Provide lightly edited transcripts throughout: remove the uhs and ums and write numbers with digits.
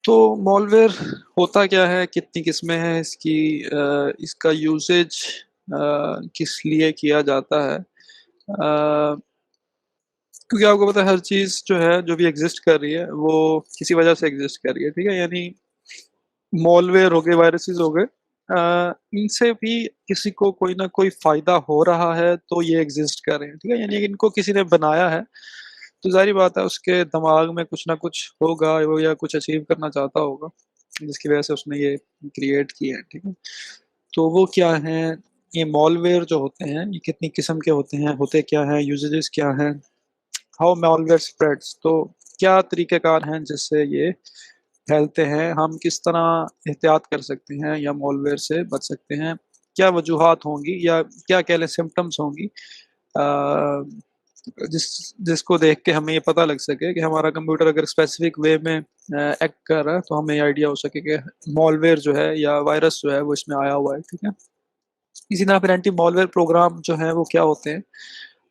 तो मॉलवेयर होता क्या है, कितनी किस्में हैं इसकी, इसका यूसेज किस लिए किया जाता है। क्योंकि आपको पता है हर चीज़ जो है, जो भी एग्जिस्ट कर रही है वो किसी वजह से एग्जिस्ट कर रही है, ठीक है। यानी मॉलवेयर हो गए, वायरसेस हो गए, इनसे भी किसी को कोई ना कोई फायदा हो रहा है तो ये एग्जिस्ट कर रहे हैं, ठीक है। यानी कि इनको किसी ने बनाया है तो जाहिर बात है उसके दिमाग में कुछ ना कुछ होगा, वो या कुछ अचीव करना चाहता होगा जिसकी वजह से उसने ये क्रिएट किए हैं, ठीक है। तो वो क्या है, ये मॉलवेयर जो होते हैं ये कितनी किस्म के होते हैं, होते क्या हैं, यूजेजेस क्या हैं, हाउ मॉलवेयर स्प्रेड्स, तो क्या तरीक़ेकार हैं जिससे ये फैलते हैं, हम किस तरह एहतियात कर सकते हैं या मॉलवेयर से बच सकते हैं, क्या वजूहात होंगी या क्या कह लें सिम्टम्स होंगी, अ, जिसको देख के हमें ये पता लग सके कि हमारा कंप्यूटर अगर स्पेसिफिक वे में एक्ट कर रहा है तो हमें ये आइडिया हो सके कि मॉलवेयर जो है या वायरस जो है वो इसमें आया हुआ है, ठीक है। इसी तरह फिर एंटी मॉलवेयर प्रोग्राम जो है वो क्या होते हैं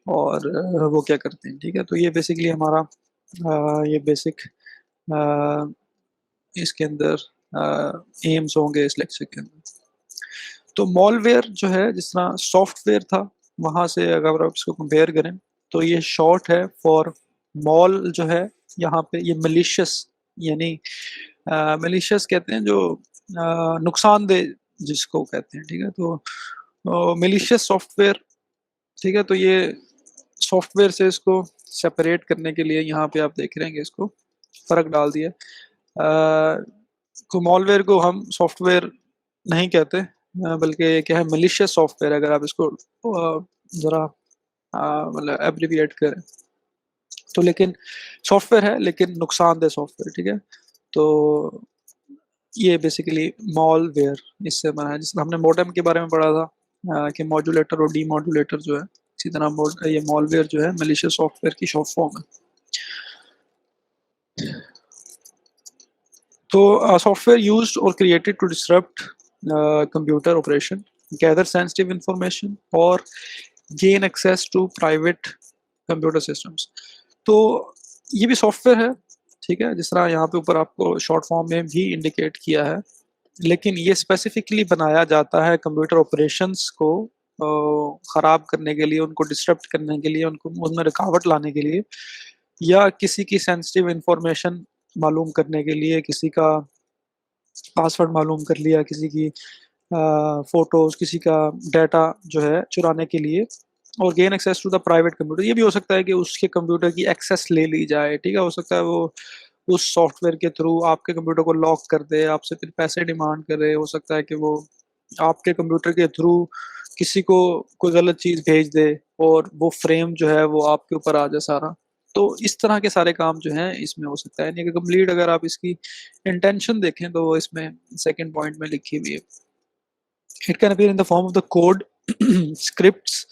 और वो क्या करते हैं, ठीक है। तो ये बेसिकली हमारा ये बेसिक इसके अंदर एम्स होंगे इस लेक्चर के अंदर। तो मॉलवेयर जो है जिस तरह सॉफ्टवेयर था, वहाँ से अगर आप इसको कंपेयर करें तो ये शॉर्ट है फॉर मॉल जो है, यहाँ पे ये मलिशियस, यानी मलिशियस कहते हैं जो नुकसानदेह जिसको कहते हैं, ठीक है। तो मलिशियस सॉफ्टवेयर, ठीक है। तो ये सॉफ्टवेयर से इसको सेपरेट करने के लिए यहाँ पे आप देख रहे हैं इसको फ़र्क डाल दिया। तो मॉलवेयर को हम सॉफ्टवेयर नहीं कहते, बल्कि ये क्या है, मलिशियस सॉफ्टवेयर, अगर आप इसको ज़रा मतलब एब्रिविएट करें तो। लेकिन सॉफ्टवेयर है लेकिन नुकसानदेह सॉफ्टवेयर, ठीक है। तो ये बेसिकली मॉलवेयर इससे बना है, जिसमें हमने मॉडेम के बारे में पढ़ा था कि मॉड्यूलेटर और डीमॉड्यूलेटर जो है, इसी तरह ये मॉलवेयर जो है मलिशियस सॉफ्टवेयर की शॉर्ट फॉर्म है। तो सॉफ्टवेयर यूज्ड और created to disrupt computer operation, gather sensitive information और gain access to private computer systems. तो ये भी सॉफ्टवेयर है, ठीक है, जिस तरह यहाँ पे ऊपर आपको शॉर्ट फॉर्म में भी इंडिकेट किया है। लेकिन ये स्पेसिफिकली बनाया जाता है कंप्यूटर ऑपरेशंस को ख़राब करने के लिए, उनको डिस्टर्ब करने के लिए, उनको उनमें रुकावट लाने के लिए, या किसी की सेंसिटिव इंफॉर्मेशन मालूम करने के लिए, किसी का पासवर्ड मालूम कर लिया, किसी की फ़ोटोज़, किसी का डाटा जो है चुराने के लिए, और gain access to the private computer. ये भी हो सकता है कि उसके कंप्यूटर की एक्सेस ले ली जाए, ठीक है। हो सकता है वो उस सॉफ्टवेयर के थ्रू आपके कंप्यूटर को लॉक कर दे, आपसे फिर पैसे डिमांड करे। हो सकता है कि वो आपके कंप्यूटर के थ्रू किसी को कोई गलत चीज़ भेज दे और वो फ्रेम जो है वो आपके ऊपर आ जाए सारा। तो इस तरह के सारे काम जो हैं इसमें हो सकता है। यानी कि कंप्लीट अगर आप इसकी इंटेंशन देखें तो वो इसमें सेकंड पॉइंट में लिखी हुई है। It can appear in the form of the code, scripts,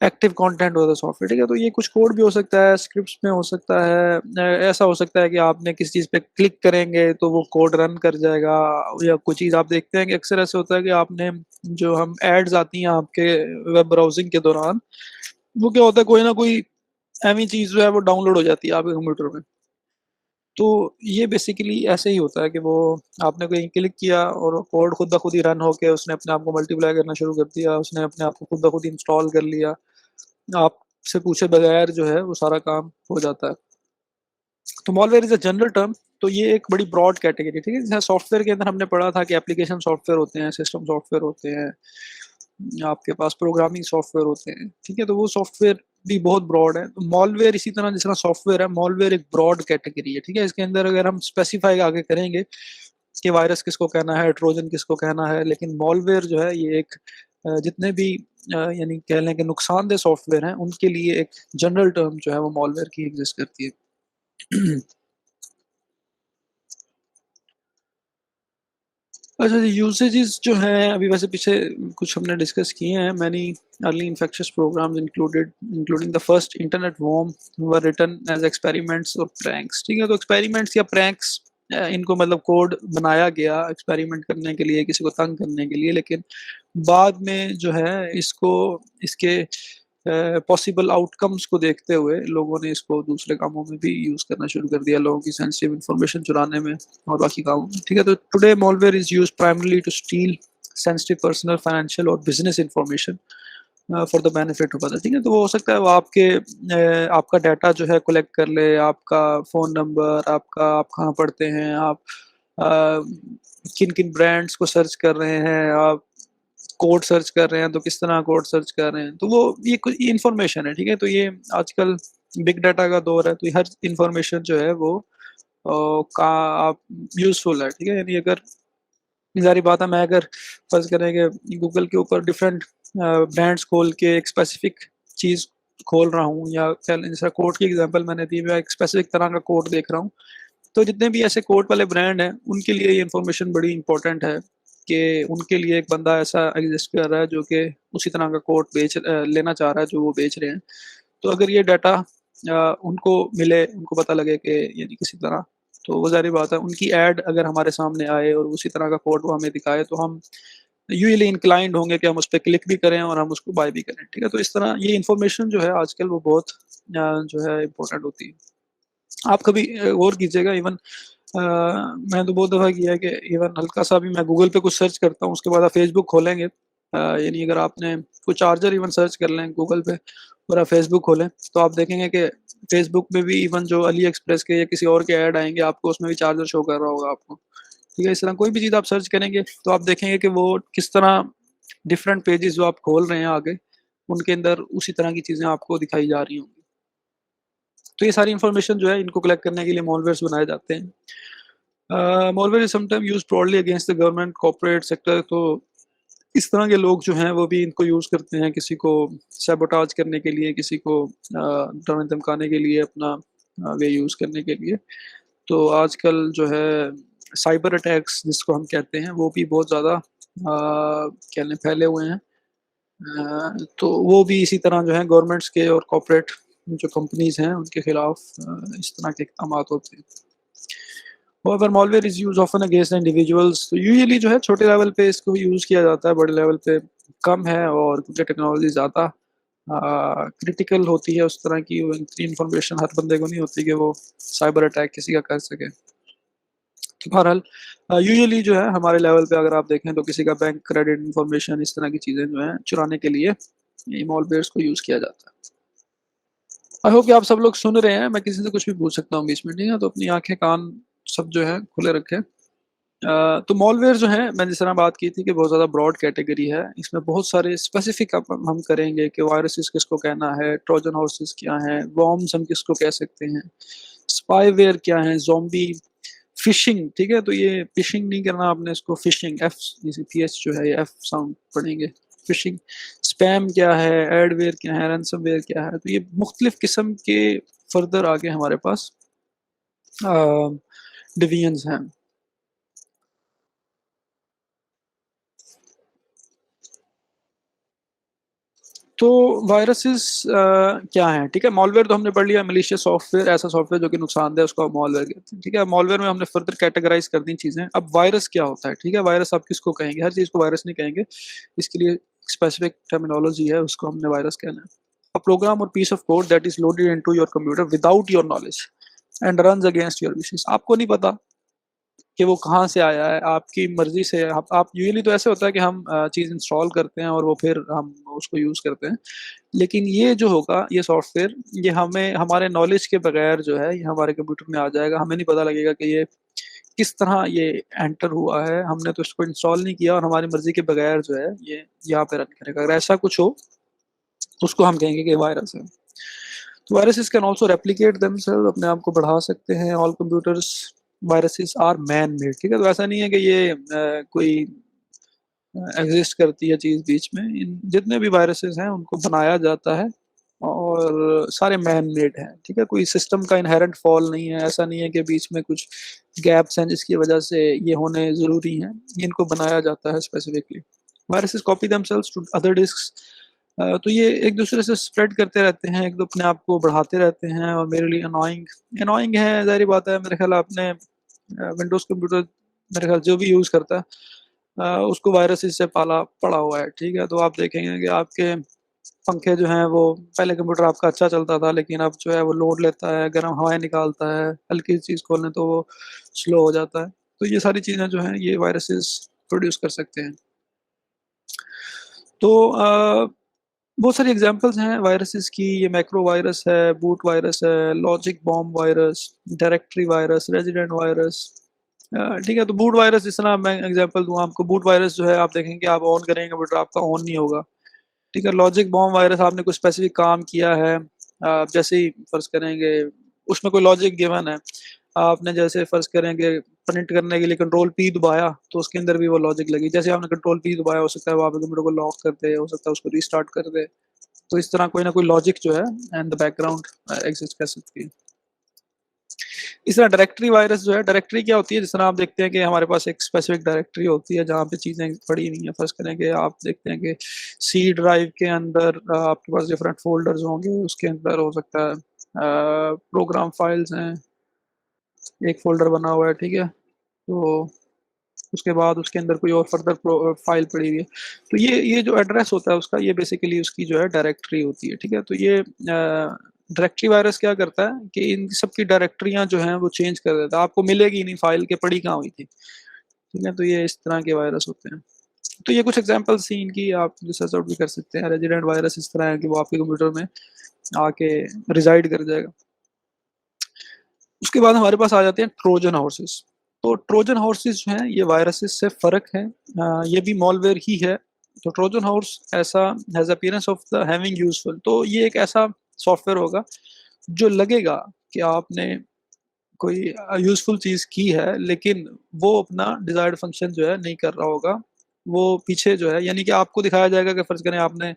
active content हो द सॉफ्टवेयर, ठीक है। तो ये कुछ कोड भी हो सकता है, स्क्रिप्ट्स में हो सकता है, ऐसा हो सकता है कि आपने किसी चीज़ पे क्लिक करेंगे तो वो कोड रन कर जाएगा, या कुछ चीज़ आप देखते हैं कि अक्सर ऐसे होता है कि आपने जो हम एड्स आती हैं आपके वेब ब्राउजिंग के दौरान, वो क्या होता है, कोई ना कोई ऐसी चीज़ जो है वो डाउनलोड हो जाती है आपके कंप्यूटर में। तो ये बेसिकली ऐसे ही होता है कि वो आपने कहीं क्लिक किया और कोड खुद ब खुद ही रन होके उसने अपने आप को मल्टीप्लाई करना शुरू कर दिया, उसने अपने आप को खुद ब खुद इंस्टॉल कर लिया। आपसे पूछे बगैर जो है वो सारा काम हो जाता है। तो malware is a general term, तो ये एक बड़ी ब्रॉड कैटेगरी, ठीक है। जैसे सॉफ्टवेयर के अंदर हमने पढ़ा था कि एप्लीकेशन सॉफ्टवेयर होते हैं, सिस्टम सॉफ्टवेयर होते हैं, आपके पास प्रोग्रामिंग सॉफ्टवेयर होते हैं, ठीक है। तो वो सॉफ्टवेयर भी बहुत ब्रॉड है। तो मॉलवेयर इसी तरह जिस तरह सॉफ्टवेयर है, मॉलवेयर एक ब्रॉड कैटेगरी है, ठीक है। इसके अंदर अगर हम स्पेसिफाई आगे करेंगे कि वायरस किसको कहना है, ट्रोजन किसको कहना है, लेकिन मॉलवेयर जो है ये एक जितने भी यानी कह लें कि नुकसानदेह सॉफ्टवेयर हैं उनके लिए एक जनरल टर्म जो है वो मॉलवेयर की एग्जिस्ट करती है। अच्छा जी, यूसेजेस जो हैं अभी वैसे पीछे कुछ हमने डिस्कस किए हैं। Many early infectious programs including the first internet worm were written as experiments और प्रैंक्स, ठीक है। तो एक्सपेरिमेंट्स या प्रैंक्स, इनको मतलब कोड बनाया गया एक्सपेरिमेंट करने के लिए, किसी को तंग करने के लिए, लेकिन बाद में जो है इसको इसके पॉसिबल आउटकम्स को देखते हुए लोगों ने इसको दूसरे कामों में भी यूज करना शुरू कर दिया, लोगों की सेंसिटिव इंफॉर्मेशन चुराने में और बाकी कामों में। ठीक है, तो today malware is use primarily to steal sensitive personal, financial और business information for the benefit of other. ठीक है, तो वो हो सकता है वो आपका डाटा जो है कलेक्ट कर ले, आपका फोन नंबर, आप कहाँ पढ़ते हैं, आप किन किन ब्रांड्स को सर्च कर रहे हैं, आप कोड सर्च कर रहे हैं तो किस तरह कोड सर्च कर रहे हैं, तो वो ये कुछ इंफॉर्मेशन है। ठीक है, तो ये आजकल बिग डाटा का दौर है, तो हर इंफॉर्मेशन जो है वो का आप यूजफुल है। ठीक है, यानी अगर जारी बात है, मैं अगर फर्ज करें कि गूगल के ऊपर डिफरेंट ब्रांड्स खोल के एक स्पेसिफिक चीज़ खोल रहा हूँ, या जैसा कोड की एग्जांपल मैंने दी, मैं एक स्पेसिफिक तरह का कोड देख रहा हूँ, तो जितने भी ऐसे कोड वाले ब्रांड हैं उनके लिए ये इन्फॉर्मेशन बड़ी इंपॉर्टेंट है कि उनके लिए एक बंदा ऐसा एग्जिस्ट कर रहा है जो कि उसी तरह का कोड लेना चाह रहा है जो वो बेच रहे हैं। तो अगर ये डाटा उनको मिले, उनको पता लगे कि यानी किसी तरह, तो वो जारी बात है उनकी एड अगर हमारे सामने आए और उसी तरह का कोड वो हमें दिखाए, तो हम यूजली इंक्लाइंड होंगे कि हम उस पर क्लिक भी करें और हम उसको बाय भी करें। ठीक है, तो इस तरह ये इन्फॉर्मेशन जो है आजकल वो बहुत जो है इम्पोर्टेंट होती है। आप कभी गौर कीजिएगा, इवन मैंने तो बहुत दफ़ा किया है कि इवन हल्का सा भी मैं गूगल पे कुछ सर्च करता हूँ, उसके बाद आप फेसबुक खोलेंगे, यानी अगर आपने कुछ चार्जर इवन सर्च कर लें गूगल पे और आप फेसबुक खोलें, तो आप देखेंगे कि फेसबुक में भी इवन जो अली एक्सप्रेस के या किसी और के ऐड आएंगे, आपको उसमें भी चार्जर शो कर रहा होगा आपको। ठीक है, इस तरह कोई भी चीज़ आप सर्च करेंगे तो आप देखेंगे कि वो किस तरह डिफरेंट पेजेस जो आप खोल रहे हैं आगे, उनके अंदर उसी तरह की चीज़ें आपको दिखाई जा रही होंगी। तो ये सारी इन्फॉर्मेशन जो है इनको कलेक्ट करने के लिए मॉलवेयर्स बनाए जाते हैं। Malware is sometime use broadly against the government corporate sector. तो इस तरह के लोग जो हैं वो भी इनको यूज करते हैं किसी को सैबोटाज करने के लिए, किसी को डराने धमकाने के लिए, अपना वे यूज करने के लिए। तो आजकल जो है साइबर अटैक्स जिसको हम कहते हैं वो भी बहुत ज़्यादा कहने फैले हुए हैं। तो वो भी इसी तरह जो है गवर्नमेंट्स के और कॉर्पोरेट जो कंपनीज हैं उनके खिलाफ इस तरह के इकदाम होते हैं। However, malware is used often against individuals। तो यूजुअली जो है छोटे लेवल पे इसको यूज़ किया जाता है, बड़े लेवल पे कम है, और क्योंकि टेक्नोलॉजी ज़्यादा क्रिटिकल होती है उस तरह की, इतनी इंफॉर्मेशन हर बंदे को नहीं होती कि वो साइबर अटैक किसी का कर सके। तो बहरहाल यूजुअली जो है हमारे लेवल पे अगर आप देखें तो किसी का बैंक क्रेडिट इंफॉर्मेशन, इस तरह की चीज़ें जो हैं चुराने के लिए ये मॉलवेयर्स को यूज़ किया जाता है। आई होप कि आप सब लोग सुन रहे हैं, मैं किसी से कुछ भी पूछ सकता हूँ बीच में, ठीक है, तो अपनी आंखें कान सब जो है खुले रखें। तो मॉलवेयर जो है मैंने जिस तरह बात की थी कि बहुत ज़्यादा ब्रॉड कैटेगरी है, इसमें बहुत सारे स्पेसिफिक हम करेंगे कि वायरसेस किसको कहना है, ट्रोजन हॉर्सेस क्या हैं, वॉर्म्स हम किसको कह सकते हैं, स्पाईवेयर क्या है, ज़ॉम्बी, फिशिंग। ठीक है, तो ये फिशिंग नहीं करना आपने, इसको फिशिंग एफ जैसे पी एच जो है ये एफ साउंड पढ़ेंगे, फिशिंग। स्पैम क्या है, एडवेयर क्या है, रैंसमवेयर क्या है, तो ये मुख्तलिफ किस्म के फर्दर आगे हमारे पास डिवीजन्स हैं। तो वायरसेस क्या हैं? ठीक है, मॉलवेयर तो हमने पढ़ लिया, मलिशियस सॉफ्टवेयर, ऐसा सॉफ्टवेयर जो कि नुकसानदेह है उसको मॉलवेयर कहते हैं। ठीक है, मॉलवेयर में हमने फर्दर कैटेगराइज कर दी चीजें। अब वायरस क्या होता है? ठीक है, वायरस आप किसको कहेंगे? हर चीज को वायरस नहीं कहेंगे, इसके लिए स्पेसिफिक टर्मिनोलॉजी है, उसको हमने वायरस कहना है। अ प्रोग्राम और piece of code that is loaded into your computer without your knowledge and runs against your wishes. आपको नहीं पता कि वो कहाँ से आया है, आपकी मर्जी से आप यूजुअली तो ऐसे होता है कि हम चीज़ इंस्टॉल करते हैं और वो फिर हम उसको यूज़ करते हैं। लेकिन ये जो होगा ये सॉफ्टवेयर, ये हमें हमारे नॉलेज के बगैर जो है ये हमारे कंप्यूटर में आ जाएगा, हमें नहीं पता लगेगा कि ये किस तरह ये एंटर हुआ है, हमने तो इसको इंस्टॉल नहीं किया और हमारी मर्जी के बगैर जो है ये यहाँ पे रन करेगा। अगर ऐसा कुछ हो तो उसको हम कहेंगे कि वायरस है। तो viruses can also replicate themselves, अपने आप को बढ़ा सकते हैं। All computers viruses are man made. ठीक है, तो ऐसा नहीं है कि ये कोई एग्जिस्ट करती है चीज़ बीच में। इन जितने भी वायरसेस हैं उनको बनाया जाता है और सारे मैन मेड हैं। ठीक है, कोई सिस्टम का इनहेरेंट फॉल नहीं है, ऐसा नहीं है कि बीच में कुछ गैप्स हैं जिसकी वजह से ये होने ज़रूरी हैं, इनको बनाया जाता है specifically. Viruses copy themselves to other disk. तो ये एक दूसरे से स्प्रेड करते रहते हैं, एक दो अपने आप को बढ़ाते रहते हैं, और मेरे लिए अनोइंग अनोइंग है, ज़ाहिर बात है। मेरे ख्याल आपने विंडोज़ कंप्यूटर मेरे ख्याल जो भी यूज़ करता है उसको वायरस से पाला पड़ा हुआ है। ठीक है, तो आप देखेंगे कि आपके पंखे जो हैं वो, पहले कंप्यूटर आपका अच्छा चलता था लेकिन अब जो है वो लोड लेता है, गर्म हवाएं निकालता है, हल्की चीज़ खोलें तो वो स्लो हो जाता है। तो ये सारी चीज़ें जो हैं ये वायरसेस प्रोड्यूस कर सकते हैं। तो बहुत सारी एग्जांपल्स हैं वायरसेस की। ये मैक्रो वायरस है, बूट वायरस है, logic bomb virus, directory virus, resident virus. ठीक है, तो बूट वायरस जिस तरह मैं एग्जांपल दूं आपको, बूट वायरस जो है आप देखेंगे आप ऑन करेंगे कंप्यूटर आपका ऑन नहीं होगा। ठीक है, लॉजिक बॉम्ब वायरस आपने कुछ स्पेसिफिक काम किया है, जैसे ही फर्ज करेंगे उसमें कोई लॉजिक गिवन है, आपने जैसे फर्ज करेंगे प्रिंट करने के लिए कंट्रोल पी दबाया तो उसके अंदर भी वो लॉजिक लगी, जैसे आपने कंट्रोल पी दबाया हो सकता है वो आप कंप्यूटर को लॉक कर दे, हो सकता है उसको रीस्टार्ट कर दे। तो इस तरह कोई ना कोई लॉजिक जो है एंड द बैकग्राउंड एग्जिस्ट कर सकती है। इस तरह डायरेक्टरी वायरस जो है, डायरेक्टरी क्या होती है, जिस तरह आप देखते हैं कि हमारे पास एक स्पेसिफिक डायरेक्टरी होती है जहाँ पे चीज़ें पड़ी हुई हैं। फर्स्ट करेंगे आप देखते हैं कि सी ड्राइव के अंदर आपके पास डिफरेंट फोल्डर्स होंगे, उसके अंदर हो सकता है प्रोग्राम फाइल्स हैं, एक फोल्डर बना हुआ है। ठीक है, तो उसके बाद उसके अंदर कोई और फर्दर फाइल पड़ी हुई है। तो ये जो एड्रेस होता है उसका, ये बेसिकली उसकी जो है डायरेक्टरी होती है। ठीक है, तो ये डायरेक्टरी वायरस क्या करता है कि इन सब की डायरेक्टरियां जो हैं वो चेंज कर देता है, आपको मिलेगी नहीं फाइल के पड़ी कहाँ हुई थी। ठीक है, तो ये इस तरह के वायरस होते हैं। तो ये कुछ एग्जांपल्स थी इनकी, आप रिसर्च आउट भी कर सकते हैं। रेजिडेंट वायरस इस तरह है कि वो आपके कंप्यूटर में आके रिजाइड कर जाएगा। उसके बाद हमारे पास आ जाते हैं ट्रोजन हॉर्सेस। तो ट्रोजन हॉर्सेस जो हैं ये वायरसेस से फ़र्क है, ये भी मॉलवेयर ही है। तो ट्रोजन हॉर्स ऐसा has appearance of the having useful, तो ये एक ऐसा सॉफ्टवेयर होगा जो लगेगा कि आपने कोई यूजफुल चीज़ की है लेकिन वो अपना डिजायर्ड फंक्शन जो है नहीं कर रहा होगा, वो पीछे जो है, यानी कि आपको दिखाया जाएगा कि फर्ज करें आपने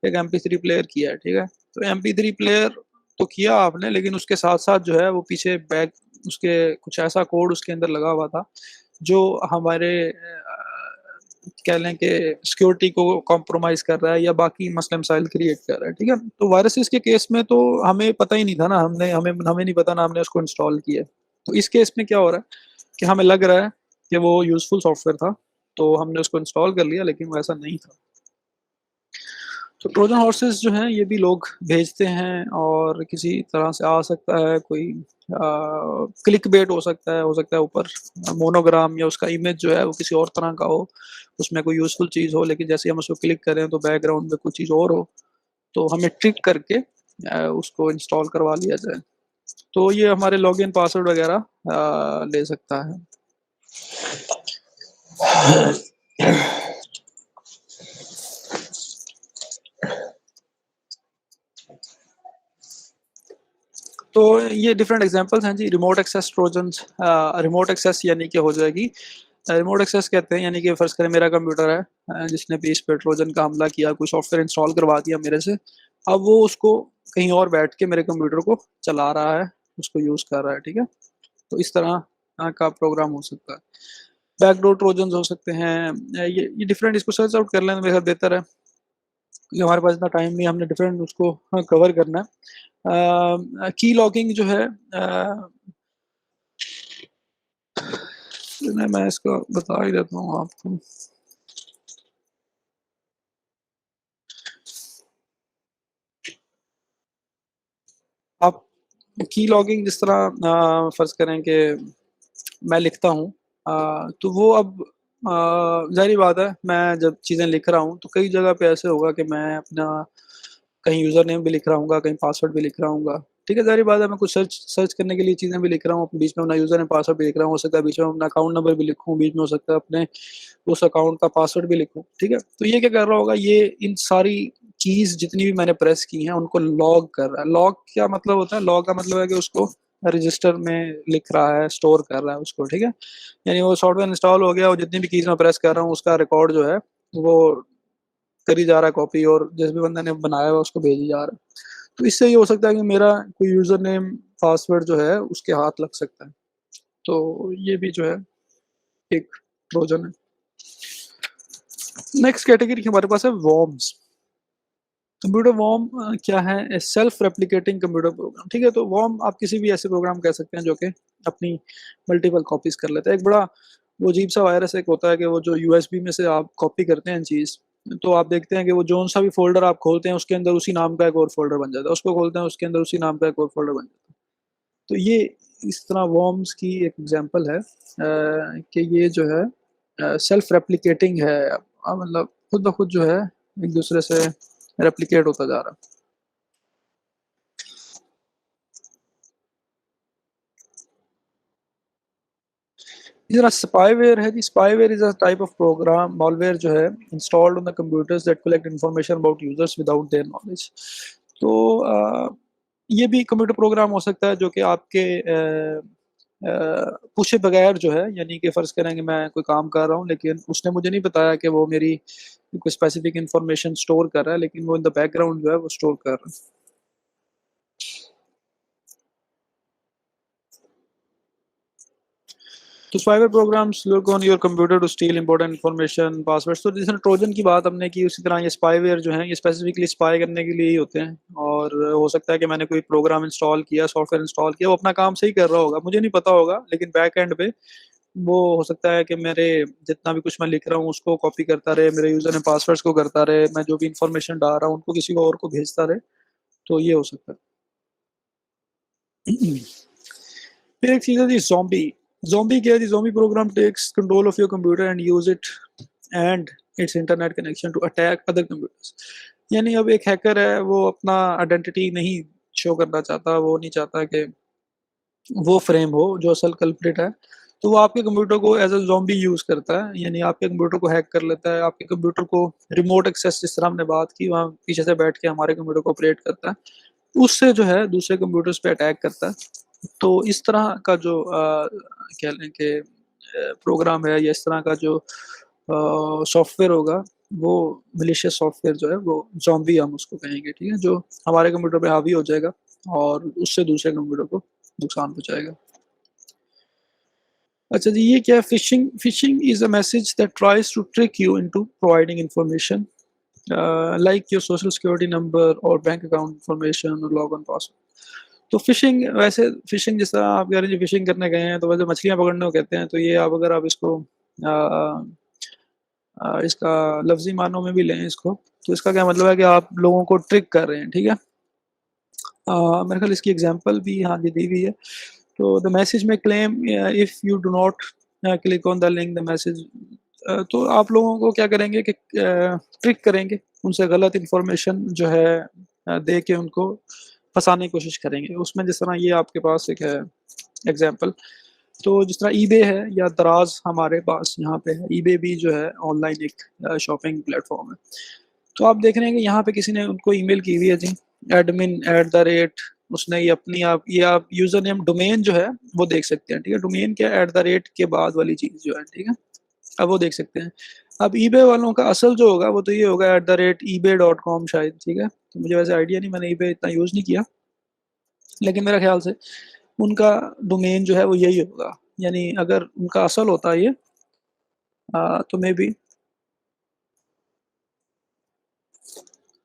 एक MP3 प्लेयर किया है। ठीक है, तो MP3 प्लेयर तो किया आपने लेकिन उसके साथ साथ जो है वो पीछे बैक उसके कुछ ऐसा कोड उसके अंदर लगा हुआ था जो हमारे कह लें कि सिक्योरिटी को कॉम्प्रोमाइज कर रहा है या बाकी मसले मसाइल क्रिएट कर रहा है। ठीक है, तो वायरसेस के केस में तो हमें पता ही नहीं था ना, हमने हमें हमें नहीं पता ना हमने उसको इंस्टॉल किया। तो इस केस में क्या हो रहा है कि हमें लग रहा है कि वो यूजफुल सॉफ्टवेयर था तो हमने उसको इंस्टॉल कर लिया लेकिन वो ऐसा नहीं था। तो ट्रोजन हॉर्सेस जो हैं ये भी लोग भेजते हैं और किसी तरह से आ सकता है, कोई क्लिक बेट हो सकता है ऊपर मोनोग्राम या उसका इमेज जो है वो किसी और तरह का हो, उसमें कोई यूजफुल चीज़ हो लेकिन जैसे हम उसको क्लिक करें तो बैकग्राउंड में कोई चीज़ और हो, तो हमें ट्रिक करके उसको इंस्टॉल करवा लिया जाए। तो ये हमारे लॉगिन पासवर्ड वगैरह ले सकता है। तो ये डिफरेंट एग्जांपल्स हैं जी। Remote access trojans, remote access यानी कि हो जाएगी, रिमोट एक्सेस कहते हैं यानी कि फ़र्ज़ करें मेरा कंप्यूटर है, जिसने भी इस पे ट्रोजन का हमला किया, कोई सॉफ्टवेयर इंस्टॉल करवा दिया मेरे से, अब वो उसको कहीं और बैठ के मेरे कंप्यूटर को चला रहा है, उसको यूज़ कर रहा है। ठीक है, तो इस तरह का प्रोग्राम हो सकता है। बैकडोर ट्रोजन्स हो सकते हैं। ये डिफरेंट, इसको सर्च आउट कर लेना मेरे ख्याल बेहतर है क्योंकि हमारे पास इतना टाइम नहीं है, हमने डिफरेंट उसको कवर करना है। की लॉगिंग जो है, मैं इसको बता ही देता हूँ आपको। आप की लॉगिंग जिस तरह फर्ज करें कि मैं लिखता हूँ, तो वो अब जाहिर बात है मैं जब चीज़ें लिख रहा हूँ तो कई जगह पे ऐसे होगा कि मैं अपना कहीं यूज़र नेम भी लिख रहा हूँगा, कहीं पासवर्ड भी लिख रहा हूँगा। ठीक है, ज़ाहिर बात है मैं कुछ सर्च सर्च करने के लिए चीज़ें भी लिख रहा हूँ, बीच में अपना यूज़र नेम पासवर्ड भी लिख रहा हूँ, हो सकता है बीच में अपना अकाउंट नंबर भी लिखूँ, बीच में हो सकता है अपने उस अकाउंट का पासवर्ड भी लिखूँ। ठीक है, तो ये क्या कर रहा होगा, ये इन सारी कीज़ जितनी भी मैंने प्रेस की हैं उनको लॉग कर रहा है। लॉग क्या मतलब होता है? लॉग का मतलब है कि उसको रजिस्टर में लिख रहा है, स्टोर कर रहा है उसको। ठीक है, यानी वो सॉफ्टवेयर इंस्टॉल हो गया और जितनी भी कीज़ मैं प्रेस कर रहा हूँ उसका रिकॉर्ड जो है वो करी जा रहा है कॉपी, और जिस भी बंदे ने बनाया हुआ उसको भेजी जा रहा है। तो इससे ये हो सकता है कि मेरा कोई यूज़र नेम पासवर्ड जो है उसके हाथ लग सकता है। तो ये भी जो है एक ट्रोजन है। नेक्स्ट कैटेगरी हमारे पास है वॉर्म्स। कंप्यूटर वॉर्म क्या है? Self replicating computer program. ठीक है, तो वॉर्म आप किसी भी ऐसे प्रोग्राम कह सकते हैं जो कि अपनी मल्टीपल कॉपीज कर लेता है। एक बड़ा वो अजीब सा वायरस एक होता है कि वो जो यूएसबी में से आप कॉपी करते हैं चीज़, तो आप देखते हैं कि वो जोन सा भी फोल्डर आप खोलते हैं उसके अंदर उसी नाम का एक और फोल्डर बन जाता है, उसको खोलते हैं उसके अंदर उसी नाम का एक और फोल्डर बन जाता है। तो ये इस तरह वॉर्म्स की एक एग्जांपल है कि ये जो है सेल्फ रेप्लिकेटिंग है, मतलब खुद ब खुद जो है एक दूसरे से रेप्लिकेट होता जा रहा है। इस तरह स्पाईवेयर है जी, spyware is a type of program malware जो है installed on the computers that collect information about users without their knowledge. तो ये भी कंप्यूटर प्रोग्राम हो सकता है जो कि आपके पूछे बगैर जो है, यानी कि फ़र्ज़ करें कि मैं कोई काम कर रहा हूँ लेकिन उसने मुझे नहीं बताया कि वो मेरी कोई स्पेसिफिक इंफॉर्मेशन स्टोर कर रहा है, लेकिन वो इन द बैकग्राउंड जो है वो स्टोर कर रहा है। तो spyware programs look on your computer to steal important information passwords. तो जैसे ट्रोजन की बात हमने की, उसी तरह ये स्पाईवेयर जो है ये स्पेसिफिकली स्पाई करने के लिए ही होते हैं। और हो सकता है कि मैंने कोई प्रोग्राम इंस्टॉल किया, सॉफ्टवेयर इंस्टॉल किया, वो अपना काम सही कर रहा होगा, मुझे नहीं पता होगा, लेकिन बैक एंड पे वो हो सकता है कि मेरे जितना भी कुछ मैं लिख रहा हूँ उसको कॉपी करता रहे, मेरे यूजर ने पासवर्ड्स को करता रहे, मैं जो भी इंफॉर्मेशन डाल रहा हूँ उनको किसी को और को भेजता रहे। तो ये हो सकता है। फिर एक चीज़ है जी ज़ॉम्बी। ज़ॉम्बी क्या है जी? Zombie program takes control of your computer and use it and its internet connection to attack other computers. यानी अब एक हैकर है, वो अपना आइडेंटिटी नहीं शो करना चाहता, वो नहीं चाहता कि वो फ्रेम हो जो असल कल्प्रिट है। तो वो आपके कंप्यूटर को एज अ ज़ॉम्बी यूज़ करता है, यानी आपके कंप्यूटर को हैक कर लेता है, आपके कंप्यूटर को रिमोट एक्सेस, जिस तरह हमने बात की, वहाँ पीछे से बैठ के हमारे कंप्यूटर को ऑपरेट करता है, उससे जो है दूसरे कंप्यूटर्स पे अटैक करता है। तो इस तरह का जो कह लें कि प्रोग्राम है या इस तरह का जो सॉफ्टवेयर होगा, वो मलिशियस सॉफ्टवेयर जो है वो ज़ॉम्बी हम उसको कहेंगे, ठीक है? जो हमारे कंप्यूटर पे हावी हो जाएगा और उससे दूसरे कंप्यूटर को नुकसान पहुँचाएगा। अच्छा जी, ये क्या है? Phishing. Phishing is a message that tries to trick you into providing information like your social security number or bank account information or login password। तो फिशिंग, वैसे फिशिंग जिस तरह आप कह रहे हैं जी, फिशिंग करने गए हैं तो वैसे मछलियाँ पकड़ने को कहते हैं, तो ये आप अगर आप इसको इसका लफ्ज़ी मानों में भी लें इसको, तो इसका क्या मतलब है कि आप लोगों को ट्रिक कर रहे हैं, ठीक है? मेरे ख्याल इसकी एग्ज़ाम्पल भी यहाँ पे दी हुई है। तो द मैसेज में claim if you do not click on the link the message. तो आप लोगों को क्या करेंगे कि ट्रिक करेंगे, उनसे गलत इन्फॉर्मेशन जो है दे के उनको फंसाने की कोशिश करेंगे। उसमें जिस तरह ये आपके पास एक है एग्जांपल, तो जिस तरह ईबे है या दराज हमारे पास यहाँ पे है, ईबे भी जो है ऑनलाइन एक शॉपिंग प्लेटफॉर्म है। तो आप देख रहे हैं कि यहाँ पे किसी ने उनको ईमेल की हुई है जी, एडमिन एट द रेट, उसने ये अपनी आप ये आप यूजर नेम डोमेन जो है वो देख सकते हैं, ठीक है? डोमेन क्या एट द रेट के बाद वाली चीज जो है, ठीक है? अब वो देख सकते हैं। अब ईबे वालों का असल जो होगा वो तो ये होगा at the rate eBay dot com शायद, ठीक है? तो मुझे वैसे आइडिया नहीं, मैंने ईबे इतना यूज नहीं किया, लेकिन मेरा ख्याल से उनका डोमेन जो है वो यही होगा। यानी अगर उनका असल होता ये तो मे बी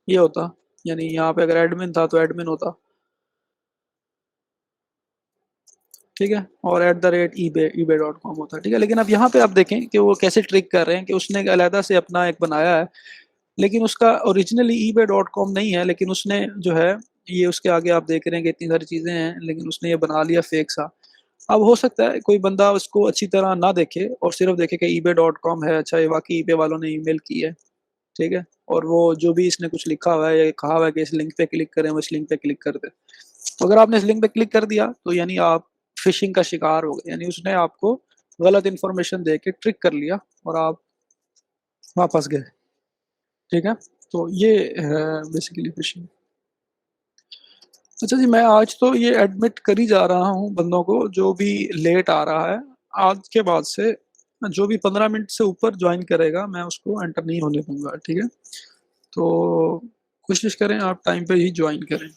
ये होता, यानी यहाँ पे अगर एडमिन था तो एडमिन होता, ठीक है? और at the rate eBay eBay dot com होता है, ठीक है? लेकिन अब यहाँ पे आप देखें कि वो कैसे ट्रिक कर रहे हैं कि उसने एक अलहदा से अपना एक बनाया है, लेकिन उसका ओरिजिनली ईबे डॉट कॉम नहीं है, लेकिन उसने जो है ये उसके आगे आप देख रहे हैं कि इतनी सारी चीज़ें हैं, लेकिन उसने ये बना लिया फेक सा। अब हो सकता है कोई बंदा उसको अच्छी तरह ना देखे और सिर्फ देखे कि ईबे डॉट कॉम है, अच्छा ये वाकई ईबे वालों ने ईमेल की है, ठीक है? और वो जो भी इसने कुछ लिखा हुआ है या कहा हुआ है कि इस लिंक पे क्लिक करें, वो इस लिंक पे क्लिक कर दे। तो अगर आपने इस लिंक पे क्लिक कर दिया तो यानी आप फिशिंग का शिकार हो गए, यानी उसने आपको गलत इन्फॉर्मेशन दे के ट्रिक कर लिया और आप वहाँ फंस गए, ठीक है? तो ये है बेसिकली फिशिंग। अच्छा जी, मैं आज तो ये एडमिट कर ही जा रहा हूँ बंदों को, जो भी लेट आ रहा है आज के बाद से, जो भी 15 मिनट से ऊपर ज्वाइन करेगा मैं उसको एंटर नहीं होने दूंगा, ठीक है? तो कोशिश करें आप टाइम पे ही ज्वाइन करें,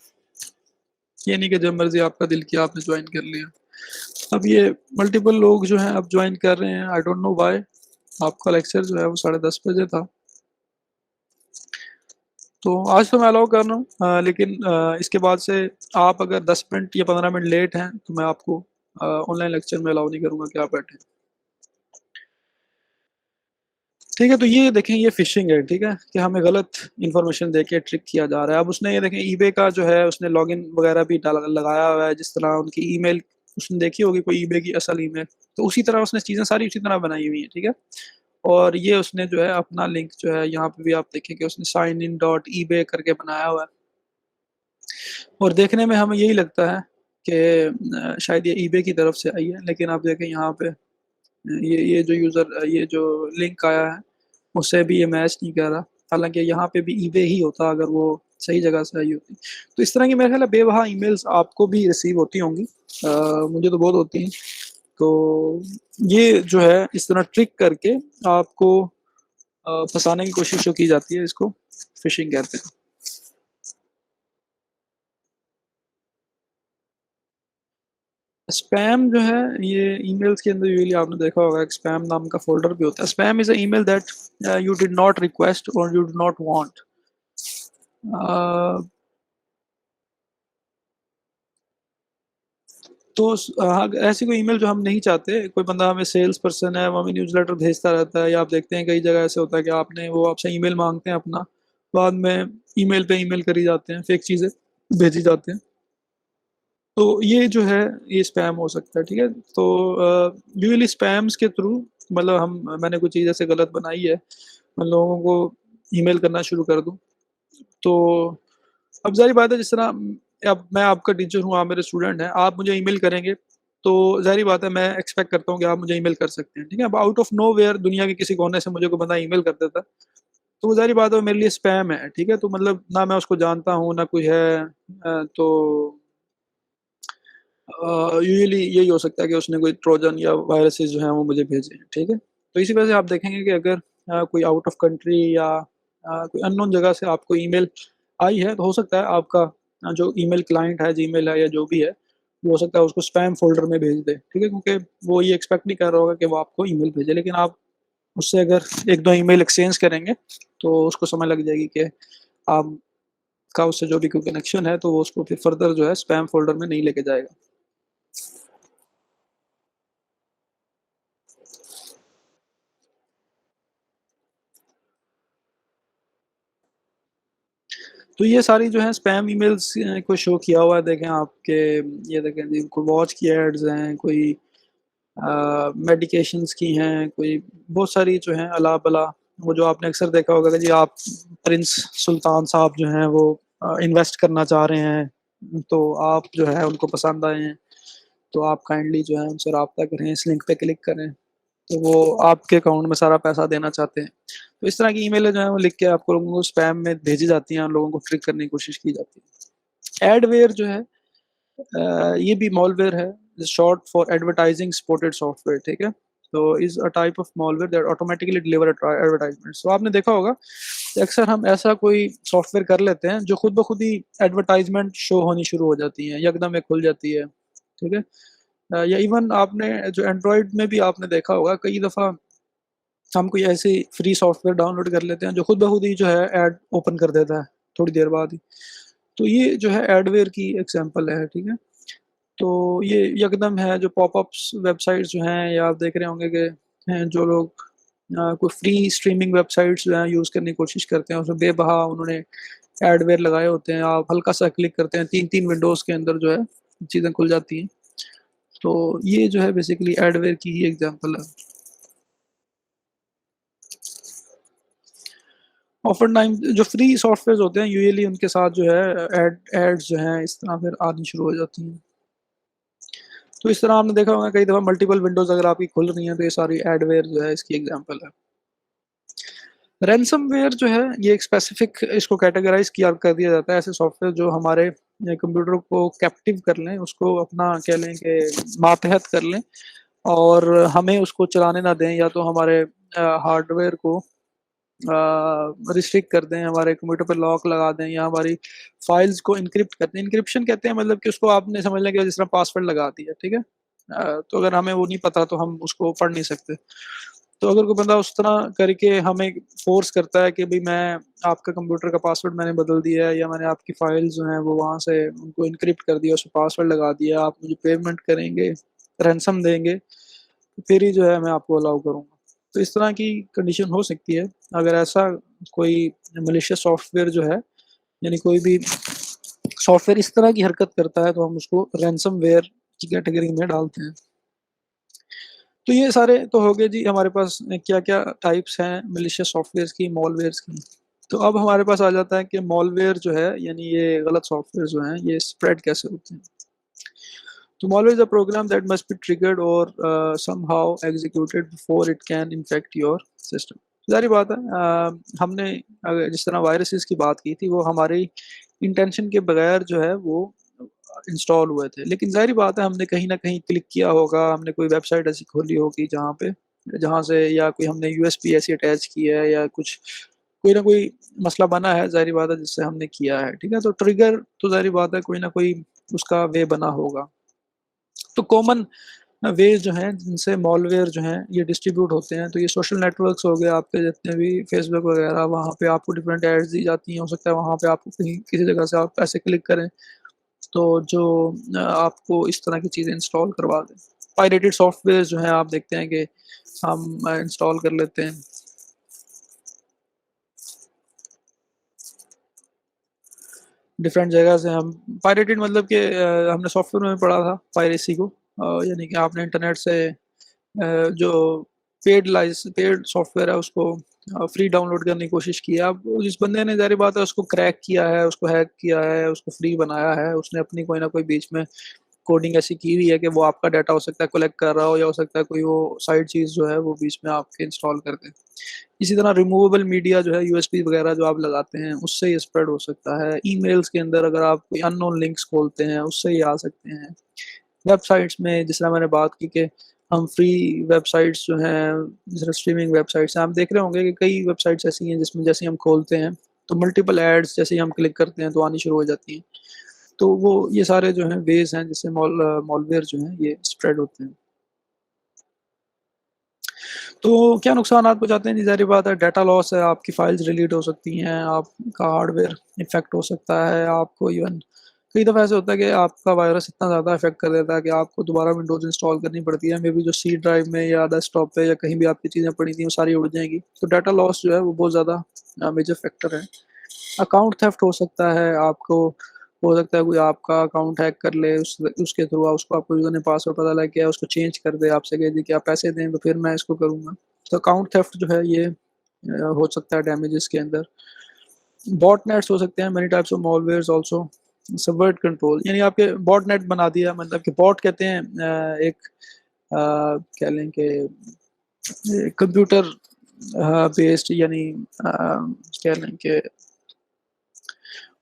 ये नहीं कि जब मर्जी आपका दिल किया आपने ज्वाइन कर लिया। अब ये मल्टीपल लोग जो हैं अब ज्वाइन कर रहे हैं, आई डोंट नो व्हाई। आपका लेक्चर जो है वो 10:30 बजे था, तो आज तो मैं अलाउ कर रहा हूँ, लेकिन इसके बाद से आप अगर 10 मिनट या 15 मिनट लेट हैं तो मैं आपको ऑनलाइन लेक्चर में अलाउ नहीं करूँगा कि आप बैठें। ठीक है, तो ये देखें ये फिशिंग है, ठीक है, कि हमें गलत इन्फॉर्मेशन देके ट्रिक किया जा रहा है। अब उसने ये देखें ईबे का जो है उसने लॉगिन वगैरह भी डाला लगाया हुआ है, जिस तरह उनकी ईमेल उसने देखी होगी कोई ईबे की असल ईमेल, तो उसी तरह उसने चीज़ें सारी उसी तरह बनाई हुई हैं, ठीक है। और ये उसने जो है अपना लिंक जो है यहाँ पे भी आप देखें कि उसने साइन इन डॉट ईबे करके बनाया हुआ है, और देखने में हमें यही लगता है कि शायद ये ईबे की तरफ से आई है, लेकिन आप देखें यहाँ पे ये जो यूज़र ये जो लिंक आया है उससे भी ये मैच नहीं कर रहा, हालांकि यहाँ पे भी ईबे ही होता अगर वो सही जगह से आई होती। तो इस तरह की मेरे ख्याल है बेवहा ईमेल्स आपको भी रिसीव होती होंगी, मुझे तो बहुत होती हैं। तो ये जो है इस तरह ट्रिक करके आपको फंसाने की कोशिश जो की जाती है, इसको फिशिंग कहते हैं। स्पैम जो है ये ईमेल्स के अंदर यूजुअली आपने देखा होगा एक स्पैम नाम का फोल्डर भी होता है। Spam is a email that you did not request और यू डिड नॉट वांट। तो ऐसी कोई ईमेल जो हम नहीं चाहते, कोई बंदा हमें सेल्स पर्सन है वो हमें न्यूज़लेटर भेजता रहता है, या आप देखते हैं कई जगह ऐसे होता है कि आपने वो आपसे ईमेल मांगते हैं अपना, बाद में ईमेल पे ईमेल करी जाते हैं, फेक चीज़ें भेजी जाते हैं। तो ये जो है ये स्पैम हो सकता है, ठीक है। तो यूजुअली स्पैम्स के थ्रू मतलब हम मैंने कोई चीज़ ऐसे गलत बनाई है, मैं लोगों को ईमेल करना शुरू कर दूं, तो अब ज़ाहिर बात है जिस तरह अब मैं आपका टीचर हूँ, आप मेरे स्टूडेंट हैं, आप मुझे ईमेल करेंगे, तो ज़ाहिर बात है मैं एक्सपेक्ट करता हूँ कि आप मुझे ईमेल कर सकते हैं, ठीक है। अब आउट ऑफ नोवेयर दुनिया के किसी कोने से मुझे कोई बंदा ईमेल कर देता है, तो वो ज़ाहिर बात है वो मेरे लिए स्पैम है, ठीक है। तो मतलब ना मैं उसको जानता हूँ ना कोई है, तो यूजुअली यही हो सकता है कि उसने कोई ट्रोजन या वायरसेस जो हैं वो मुझे भेजे हैं, ठीक है। तो इसी वजह से आप देखेंगे कि अगर कोई आउट ऑफ कंट्री या कोई अननोन जगह से आपको ईमेल आई है, तो हो सकता है आपका जो ईमेल क्लाइंट है, जीमेल है या जो भी है, वो हो सकता है उसको स्पैम फ़ोल्डर में भेज दे, ठीक है, क्योंकि वो ये एक्सपेक्ट नहीं कर रहा होगा कि वो आपको ईमेल भेजे। लेकिन आप उससे अगर 1-2 ईमेल एक्सचेंज करेंगे, तो उसको समझ लग जाएगी कि आपका उससे जो भी कोई कनेक्शन है, तो वो उसको फिर फर्दर जो है स्पैम फ़ोल्डर में नहीं लेके जाएगा। तो ये सारी जो है स्पैम ईमेल्स को शो किया हुआ है, देखें आपके ये देखें जी, कोई वॉच की एड्स हैं, कोई मेडिकेशंस की हैं, कोई बहुत सारी जो हैं अला बला। वो जो आपने अक्सर देखा होगा कि जी आप प्रिंस सुल्तान साहब जो हैं वो इन्वेस्ट करना चाह रहे हैं, तो आप जो है उनको पसंद आए हैं, तो आप काइंडली जो है उनसे रब्ता करें, इस लिंक पे क्लिक करें, तो वो आपके अकाउंट में सारा पैसा देना चाहते हैं। तो इस तरह की ईमेलें जो है वो लिख के आपको लोगों को स्पैम में भेजी जाती हैं और लोगों को ट्रिक करने की कोशिश की जाती है। एडवेयर जो है ये भी मॉलवेयर है, short for advertising supported software, ठीक है। तो is a type of malware that automatically deliver advertisement. तो आपने देखा होगा कि अक्सर हम ऐसा कोई सॉफ्टवेयर कर लेते हैं जो खुद ब खुद ही एडवर्टाइजमेंट शो होनी शुरू हो जाती है, यकदम एक खुल जाती है, ठीक है। या इवन आपने जो एंड्रॉयड में भी आपने देखा होगा कई दफ़ा हम कोई ऐसे फ्री सॉफ्टवेयर डाउनलोड कर लेते हैं जो खुद ब खुद ही जो है ऐड ओपन कर देता है थोड़ी देर बाद ही। तो ये जो है एडवेयर की एग्जांपल है, ठीक है। तो ये यकदम है जो पॉपअप्स वेबसाइट्स जो हैं, या आप देख रहे होंगे कि हैं जो लोग कोई फ्री स्ट्रीमिंग वेबसाइट्स जो हैं यूज़ करने की कोशिश करते हैं, उसमें बेबहा उन्होंने एडवेयर लगाए होते हैं, आप हल्का सा क्लिक करते हैं 3-3 विंडोज़ के अंदर जो है चीज़ें खुल जाती हैं। तो ये जो है बेसिकली एडवेयर की ही एग्जांपल है। ऑफर टाइम जो फ्री सॉफ्टवेयर होते हैं यूजुअली उनके साथ जो है एड्स जो हैं इस तरह फिर आनी शुरू हो जाती हैं। तो इस तरह आपने देखा होगा कई दफ़ा मल्टीपल विंडोज़ अगर आपकी खुल रही हैं, तो ये सारी एडवेयर जो है इसकी एग्जांपल है। रैनसमवेयर जो है ये एक स्पेसिफिक इसको कैटेगराइज किया कर दिया जाता है, ऐसे सॉफ्टवेयर जो हमारे कंप्यूटर को कैप्टिव कर लें, उसको अपना कह लें कि मातहत कर लें, और हमें उसको चलाने ना दें, या तो हमारे हार्डवेयर को रिस्ट्रिक्ट कर दें, हमारे कंप्यूटर पर लॉक लगा दें, या हमारी फाइल्स को इनक्रिप्ट कर दें। इनक्रिप्शन कहते हैं मतलब कि उसको आपने समझ लें कि जिस तरह पासवर्ड लगा दिया, ठीक है। तो अगर हमें वो नहीं पता तो हम उसको पढ़ नहीं सकते। तो अगर कोई बंदा उस तरह करके हमें फोर्स करता है कि भाई मैं आपका कंप्यूटर का पासवर्ड मैंने बदल दिया है, या मैंने आपकी फाइल्स जो हैं वो वहाँ से उनको इनक्रिप्ट कर दिया, उसमें पासवर्ड लगा दिया, आप मुझे पेमेंट करेंगे, रैंसम देंगे, तो फिर ही जो है मैं आपको अलाउ करूँगा। तो इस तरह की कंडीशन हो सकती है अगर ऐसा कोई मलिशियस सॉफ्टवेयर जो है, यानी कोई भी सॉफ्टवेयर इस तरह की हरकत करता है तो हम उसको रैंसमवेयर की कैटेगरी में डालते हैं। तो ये सारे तो हो गए जी हमारे पास क्या-क्या टाइप्स हैं मलिशियस सॉफ्टवेयर्स की, मॉलवेयर्स की। तो अब हमारे पास आ जाता है कि मॉलवेयर जो है यानी ये गलत सॉफ्टवेयर जो हैं ये स्प्रेड कैसे होते हैं। तो malware is a program that must be triggered or somehow executed before it can infect your system. ज़ाहिर बात है हमने जिस तरह वायरसेस की बात की थी वो हमारी इंटेंशन के बगैर जो है वो इंस्टॉल हुए थे। लेकिन ज़ाहिर बात है हमने कहीं न कहीं क्लिक किया होगा, हमने कोई वेबसाइट ऐसी खोली होगी जहाँ से या कोई हमने यूएसबी ऐसी अटैच की है या कुछ कोई ना कोई मसला बना है ज़ाहिर बात है जिससे हमने किया है, ठीक है? तो ट्रिगर तो ज़ाहिर बात है कोई ना कोई उसका वे बना होगा। तो कॉमन वेज जो हैं जिनसे मॉलवेयर जो हैं ये डिस्ट्रीब्यूट होते हैं, तो ये सोशल नेटवर्क्स हो गए आपके जितने भी फेसबुक वगैरह वहाँ पे आपको डिफरेंट एड्स दी जाती हैं, हो सकता है वहाँ पे आपको कहीं किसी जगह से आप ऐसे क्लिक करें तो जो आपको इस तरह की चीज़ें इंस्टॉल करवा दें। पायरेटेड सॉफ्टवेयर जो हैं आप देखते हैं कि हम इंस्टॉल कर लेते हैं। डिफरेंट जगह से हम पायरेटेड मतलब कि हमने सॉफ्टवेयर में पढ़ा था पायरेसी को यानी कि आपने इंटरनेट से जो पेड सॉफ्टवेयर है उसको फ्री डाउनलोड करने की कोशिश की है। अब जिस बंदे ने ज़ाहिर बात है उसको क्रैक किया है, उसको हैक किया है, उसको फ्री बनाया है, उसने अपनी कोई ना कोई बीच में कोडिंग ऐसी की हुई है कि वो आपका डाटा हो सकता है कलेक्ट कर रहा हो या हो सकता है कोई वो साइड चीज़ जो है वो बीच में आपके इंस्टॉल कर दे। इसी तरह रिमूवेबल मीडिया जो है यूएसबी वगैरह जो आप लगाते हैं उससे ये स्प्रेड हो सकता है। ईमेल्स के अंदर अगर आप कोई अननोन लिंक्स खोलते हैं उससे ये आ सकते हैं। वेबसाइट्स में जिस तरह मैंने बात की कि हम फ्री वेबसाइट्स जो हैं, जैसे स्ट्रीमिंग वेबसाइट्स हैं, आप देख रहे होंगे कि कई वेबसाइट्स ऐसी हैं जिसमें जैसे ही हम खोलते हैं, तो मल्टीपल एड्स जैसे ही हम क्लिक करते हैं तो आनी शुरू हो जाती हैं। तो वो ये सारे जो हैं वेज़ हैं जिससे मॉलवेयर जो हैं ये स्प्रेड होते हैं। तो क्या नुकसानात पहुँचाते हैं? जी, ज़ाहिर बात है डाटा लॉस है, आपकी फाइल्स डिलीट हो सकती हैं, आपका हार्डवेयर इफ़ेक्ट हो सकता है, आपको इवन कई दफ़ा ऐसा होता है कि आपका वायरस इतना ज़्यादा इफ़ेक्ट कर देता है कि आपको दोबारा विंडोज़ इंस्टॉल करनी पड़ती है। मेबी जो सी ड्राइव में या डेस्कटॉप पे या कहीं भी आपकी चीज़ें पड़ी थी, वो सारी उड़ जाएँगी। तो डाटा लॉस जो है वो बहुत ज़्यादा मेजर फैक्टर है। अकाउंट थेफ्ट हो सकता है, आपको हो सकता है कोई आपका अकाउंट हैक कर ले, उसके थ्रू उसको आपको यूज़र पासवर्ड पता लग गया, उसको चेंज कर दे, आपसे कह दे कि आप पैसे दें तो फिर मैं इसको करूँगा। तो अकाउंट थेफ्ट जो है ये हो सकता है डैमेज इसके अंदर। बॉटनेट्स हो सकते हैं, many types of malwares also subvert control यानी आपके बॉटनेट बना दिया मतलब कि बॉट कहते हैं एक कह लें कि कंप्यूटर बेस्ड यानी कह लें कि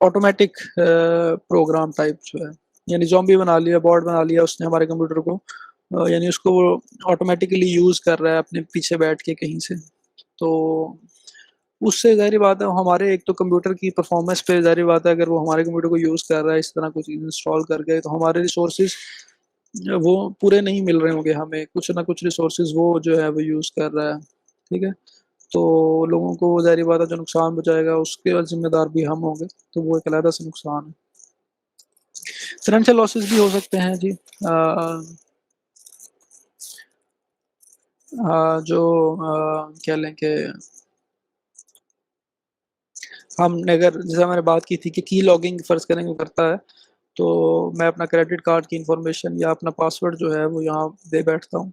ऑटोमेटिक प्रोग्राम टाइप जो है, यानी ज़ॉम्बी बना लिया, बॉट बना लिया उसने हमारे कंप्यूटर को यानी उसको वो ऑटोमेटिकली यूज़ कर रहा है अपने पीछे बैठ के कहीं से। तो उससे ज़ाहिर-सी बात है हमारे एक तो कंप्यूटर की परफ़ॉर्मेंस पे ज़ाहिर बात है अगर वो हमारे कंप्यूटर को यूज़ कर रहा है इस तरह कुछ चीज़ इंस्टॉल करके तो हमारे रिसोर्सेज़ वो पूरे नहीं मिल रहे होंगे हमें, कुछ ना कुछ रिसोर्सेज़ वो जो है वो यूज़ कर रहा है, ठीक है? तो लोगों को ज़ाहिर-सी बात है जो नुकसान पहुँचाएगा उसके ज़िम्मेदार भी हम होंगे, तो वो एक अलग-सा नुकसान है। फाइनेंशियल लॉसेस भी हो सकते हैं जी। जो कह लें कि हमने अगर जैसे मैंने बात की थी कि की लॉगिंग फ़र्ज़ करें वो करता है, तो मैं अपना क्रेडिट कार्ड की इन्फॉर्मेशन या अपना पासवर्ड जो है वो यहाँ दे बैठता हूँ।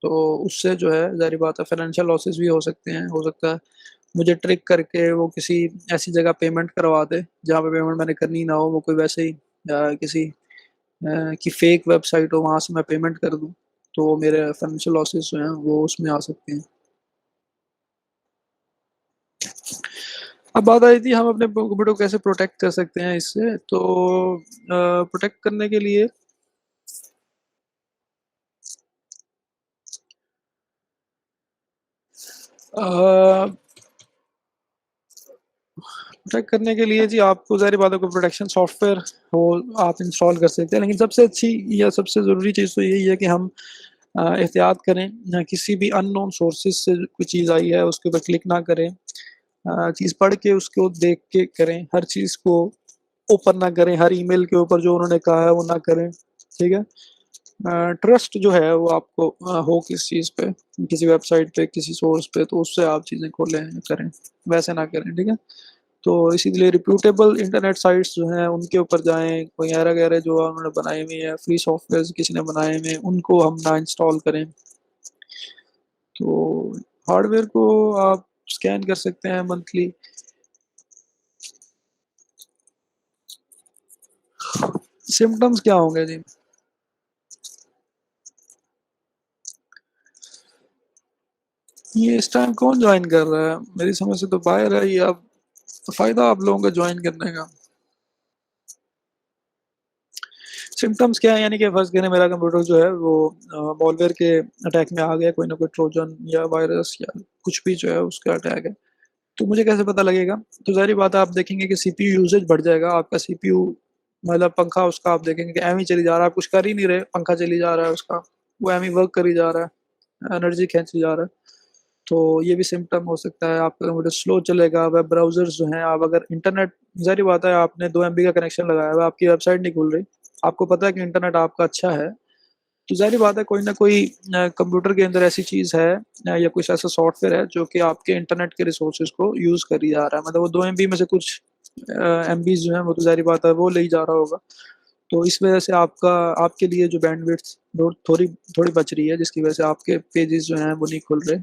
तो उससे जो है ज़ाहिर बात है फाइनेंशियल लॉसेस भी हो सकते हैं। हो सकता है मुझे ट्रिक करके वो किसी ऐसी जगह पेमेंट करवा दे, जहाँ पे पेमेंट मैंने करनी ना हो, वो कोई वैसे ही किसी की फेक वेबसाइट हो, वहाँ से मैं पेमेंट कर दूँ, तो मेरे फाइनेंशियल लॉसेस जो हैं वो उसमें आ सकते हैं। अब बात आई थी हम अपने कंप्यूटर को कैसे प्रोटेक्ट कर सकते हैं इससे, तो प्रोटेक्ट करने के लिए अ, प्रोटेक्ट करने के लिए जी आपको ज़ाहिर बात है कोई प्रोटेक्शन सॉफ्टवेयर हो आप इंस्टॉल कर सकते हैं। लेकिन सबसे अच्छी या सबसे ज़रूरी चीज़ तो यही है कि हम एहतियात करें, किसी भी अननोन सोर्सेज़ से कोई चीज़ आई है उसके ऊपर क्लिक ना करें। चीज़ पढ़ के उसको देख के करें, हर चीज़ को ओपन ना करें, हर ईमेल के ऊपर जो उन्होंने कहा है वो ना करें, ठीक है? ट्रस्ट जो है वो आपको हो किस चीज़ पे, किसी वेबसाइट पे, किसी सोर्स पे, तो उससे आप चीज़ें खोलें करें, वैसे ना करें, ठीक है। तो इसीलिए रिप्यूटेबल इंटरनेट साइट्स जो हैं उनके ऊपर जाएं, कोई एरा गैरे जो उन्होंने बनाई हुई है, फ्री सॉफ्टवेयर किसी ने बनाए हुए हैं, उनको हम ना इंस्टॉल करें। तो हार्डवेयर को आप स्कैन कर सकते हैं मंथली। सिम्टम्स क्या होंगे जी? ये इस टाइम कौन ज्वाइन कर रहा है? मेरी समझ से तो बाहर है ये। अब फायदा आप लोगों का ज्वाइन करने का। सिम्टम्स क्या है? यानी कि फर्स्ट कहने मेरा कंप्यूटर जो है वो मॉलवेयर के अटैक में आ गया, कोई ना कोई ट्रोजन या वायरस या कुछ भी जो है उसका अटैक है। तो मुझे कैसे पता लगेगा? तो ज़ाहिर बात है, आप देखेंगे कि सीपीयू यूसेज बढ़ जाएगा आपका। सीपीयू मतलब पंखा उसका आप देखेंगे कि एम ही चली जा रहा है, आप कुछ कर ही नहीं रहे, पंखा चली जा रहा है उसका, वो एम ही वर्क करी जा रहा है, एनर्जी खींची जा रहा है। तो ये भी सिम्टम हो सकता है। आपका कंप्यूटर स्लो चलेगा। वेब ब्राउजर्स जो हैं, आप अगर इंटरनेट, ज़ाहिर बात है आपने 2 MB का कनेक्शन लगाया हुआ है, आपकी वेबसाइट नहीं खुल रही, आपको पता है कि इंटरनेट आपका अच्छा है, तो ज़ाहिर बात है कोई ना कोई कंप्यूटर के अंदर ऐसी चीज़ है या कुछ ऐसा सॉफ्टवेयर है जो कि आपके इंटरनेट के रिसोर्सेज को यूज़ कर ही जा रहा है। मतलब वो 2 MB में से कुछ MBs जो हैं वो तो ज़ाहिर बात है वो ले ही जा रहा होगा। तो इस वजह से आपका, आपके लिए जो बैंडविड्थ थोड़ी थोड़ी बच रही है, जिसकी वजह से आपके पेजेस जो हैं वो नहीं खुल रहे,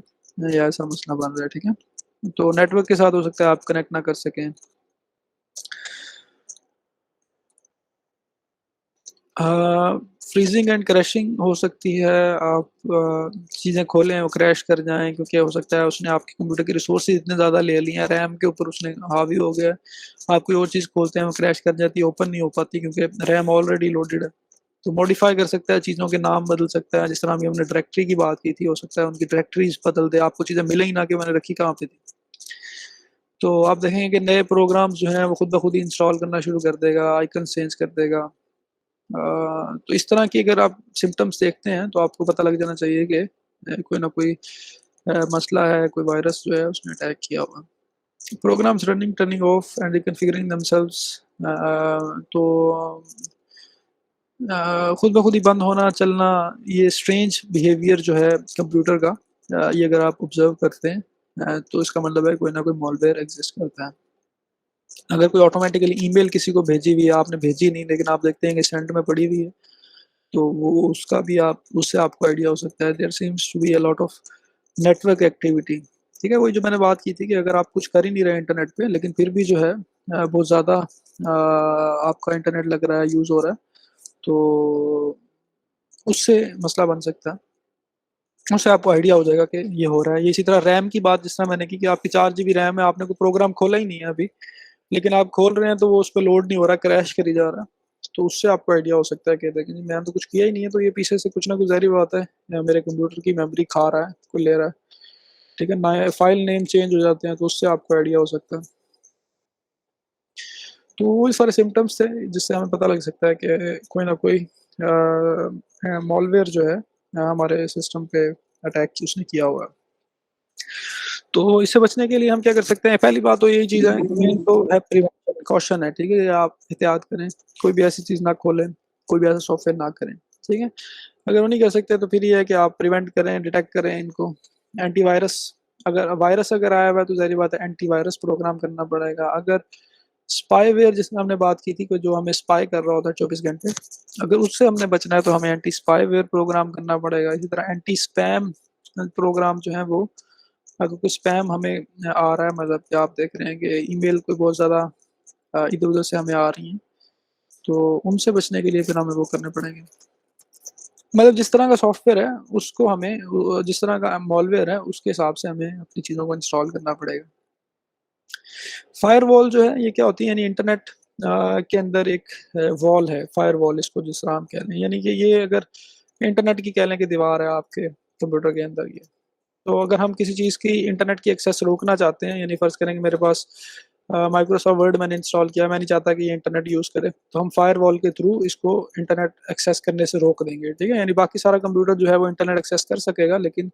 या ऐसा मसला बन रहा है, ठीक है। तो नेटवर्क के साथ हो सकता है आप कनेक्ट ना कर सकें। फ्रीजिंग एंड क्रैशिंग हो सकती है। आप चीज़ें खोलें वो क्रैश कर जाएं, क्योंकि हो सकता है उसने आपके कंप्यूटर के रिसोर्सेज इतने ज़्यादा ले लिए हैं, रैम के ऊपर उसने हावी हो गया। आप कोई और चीज़ खोलते हैं वो क्रैश कर जाती है, ओपन नहीं हो पाती, क्योंकि रैम ऑलरेडी लोडेड है। तो मॉडिफाई कर सकता है, चीज़ों के नाम बदल सकता है। जिस तरह अभी हमने डायरेक्टरी की बात की थी, हो सकता है उनकी डायरेक्टरीज बदल दे, आपको चीज़ें मिले ही ना कि मैंने रखी कहाँ पे थी। तो आप देखेंगे कि नए प्रोग्राम्स जो हैं वो खुद ब खुद ही इंस्टॉल करना शुरू कर देगा, आइकन चेंज कर देगा। तो इस तरह की अगर आप सिम्टम्स देखते हैं तो आपको पता लग जाना चाहिए कि कोई ना कोई मसला है, कोई वायरस जो है उसने अटैक किया हुआ। Programs running, turning off and reconfiguring themselves, तो खुद ब खुद ही बंद होना, चलना, ये स्ट्रेंज बिहेवियर जो है कंप्यूटर का, ये अगर आप ऑब्जर्व करते हैं तो इसका मतलब है कोई ना कोई मॉलवेयर एग्जिस्ट करता है। अगर कोई ऑटोमेटिकली ईमेल किसी को भेजी हुई है, आपने भेजी नहीं लेकिन आप देखते हैं कि सेंड में पड़ी हुई है, तो वो उसका भी आप, उससे आपको आइडिया हो सकता है there seems to be a lot of network activity. ठीक है, वही जो मैंने बात की थी कि अगर आप कुछ कर ही नहीं रहे इंटरनेट पे, लेकिन फिर भी जो है बहुत ज़्यादा आपका इंटरनेट लग रहा है, यूज़ हो रहा है, तो उससे मसला बन सकता है। उससे आपको आइडिया हो जाएगा कि ये हो रहा है। ये इसी तरह रैम की बात जिस तरह मैंने की कि आपकी 4 GB रैम है, आपने कोई प्रोग्राम खोला ही नहीं है अभी, लेकिन आप खोल रहे हैं तो वो उस पर लोड नहीं हो रहा, क्रैश करी जा रहा है। तो उससे आपको आइडिया हो सकता है कि देखें जी मैंने तो कुछ किया ही नहीं है, तो ये पीछे से कुछ ना कुछ ज़ाहिर बात है या मेरे कंप्यूटर की मेमोरी खा रहा है, कोई ले रहा है, ठीक है ना। फाइल नेम चेंज हो जाते हैं, तो उससे आपको आइडिया हो सकता है। तो वही सारे सिम्टम्स थे जिससे हमें पता लग सकता है कि कोई ना कोई मॉलवेयर जो है हमारे सिस्टम पे अटैक उसने किया हुआ है। तो इससे बचने के लिए हम क्या कर सकते हैं? पहली बात तो यही चीज़ है, मेन तो है प्रिवेंशन, कॉशन है, ठीक है? आप एहतियात करें, कोई भी ऐसी चीज़ ना खोलें, कोई भी ऐसा सॉफ्टवेयर ना करें, ठीक है? अगर वो नहीं कर सकते तो फिर ये है कि आप प्रिवेंट करें, डिटेक्ट करें इनको। एंटीवायरस, अगर वायरस अगर आया हुआ है तो ज़ाहिर बात है एंटीवायरस प्रोग्राम करना पड़ेगा। अगर स्पाईवेयर जिसमें हमने बात की थी कि जो हमें स्पाई कर रहा होता है 24 घंटे, अगर उससे हमने बचना है तो हमें एंटी स्पाईवेयर प्रोग्राम करना पड़ेगा। इसी तरह एंटी स्पैम प्रोग्राम जो है वो, अगर कोई स्पैम हमें आ रहा है, मतलब कि आप देख रहे हैं कि ईमेल कोई बहुत ज़्यादा इधर-उधर से हमें आ रही हैं, तो उनसे बचने के लिए फिर हमें वो करने पड़ेंगे। मतलब जिस तरह का सॉफ्टवेयर है उसको हमें जिस तरह का मॉलवेयर है उसके हिसाब से हमें अपनी चीज़ों को इंस्टॉल करना पड़ेगा। फायरवॉल जो है ये क्या होती है? यानी इंटरनेट के अंदर एक वॉल है, फायरवॉल इसको जिस तरह हम कह रहे हैं, यानी कि ये अगर इंटरनेट की कह लें कि दीवार है आपके कंप्यूटर के अंदर ये। तो अगर हम किसी चीज़ की इंटरनेट की एक्सेस रोकना चाहते हैं, यानी फ़र्ज़ करें कि मेरे पास माइक्रोसॉफ्ट वर्ड मैंने इंस्टॉल किया, मैं नहीं चाहता कि ये इंटरनेट यूज़ करे, तो हम फायरवॉल के थ्रू इसको इंटरनेट एक्सेस करने से रोक देंगे, ठीक है? यानी बाकी सारा कंप्यूटर जो है वो इंटरनेट एक्सेस कर सकेगा, लेकिन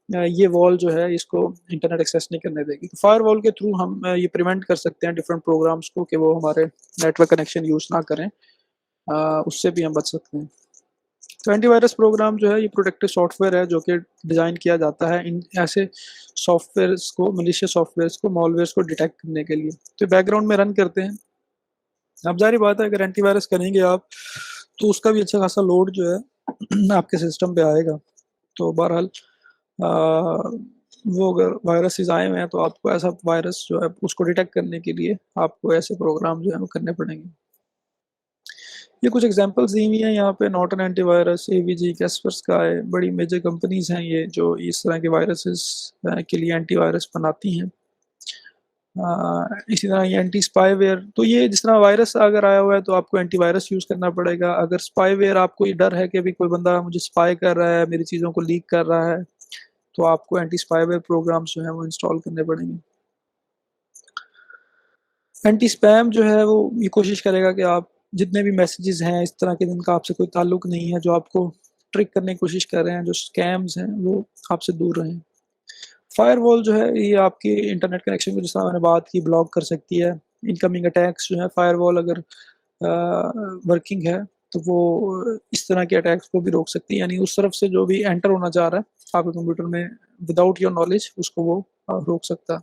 ये वॉल जो है इसको इंटरनेट एक्सेस नहीं करने देगी। तो फायरवॉल के थ्रू हम ये प्रिवेंट कर सकते हैं डिफरेंट प्रोग्राम्स को कि वो हमारे नेटवर्क कनेक्शन यूज़ ना करें। उससे भी हम बच सकते हैं। तो एंटीवायरस प्रोग्राम जो है ये प्रोटेक्टिव सॉफ्टवेयर है जो कि डिज़ाइन किया जाता है इन ऐसे सॉफ्टवेयर्स को, मलिशियस सॉफ्टवेयर्स को, मॉलवेयर्स को डिटेक्ट करने के लिए। तो बैकग्राउंड में रन करते हैं। अब ज़ाहिर बात है अगर एंटीवायरस करेंगे आप तो उसका भी अच्छा खासा लोड जो है आपके सिस्टम पे आएगा। तो बहरहाल वो अगर वायरसेस आए हुए हैं तो आपको ऐसा वायरस जो है उसको डिटेक्ट करने के लिए आपको ऐसे प्रोग्राम जो है वो करने पड़ेंगे। ये कुछ एग्जांपल्स दी हुई हैं यहाँ पे, नॉर्टन एंटीवायरस, एवीजी, कैस्परस्काई, बड़ी मेजर कंपनीज हैं ये जो इस तरह के वायरसेस के लिए एंटीवायरस बनाती हैं। इसी तरह ये एंटी स्पाईवेयर, तो ये जिस तरह वायरस अगर आया हुआ है तो आपको एंटीवायरस यूज़ करना पड़ेगा। अगर स्पाईवेयर, आपको ये डर है कि भी कोई बंदा मुझे स्पाई कर रहा है, मेरी चीज़ों को लीक कर रहा है, तो आपको एंटी स्पाईवेयर प्रोग्राम्स जो हैं वो इंस्टॉल करने पड़ेंगे। एंटी स्पैम जो है वो ये कोशिश करेगा कि आप जितने भी मैसेजेस हैं इस तरह के जिनका आपसे कोई ताल्लुक नहीं है, जो आपको ट्रिक करने की कोशिश कर रहे हैं, जो स्कैम्स हैं, वो आपसे दूर रहें। फायरवॉल जो है ये आपके इंटरनेट कनेक्शन को, जिस तरह मैंने बात की, ब्लॉक कर सकती है। इनकमिंग अटैक्स जो है, फायरवॉल अगर वर्किंग है तो वो इस तरह के अटैक्स को भी रोक सकती है, यानी उस तरफ से जो भी एंटर होना चाह रहा है आपके कंप्यूटर में विदाउट योर नॉलेज उसको वो रोक सकता है।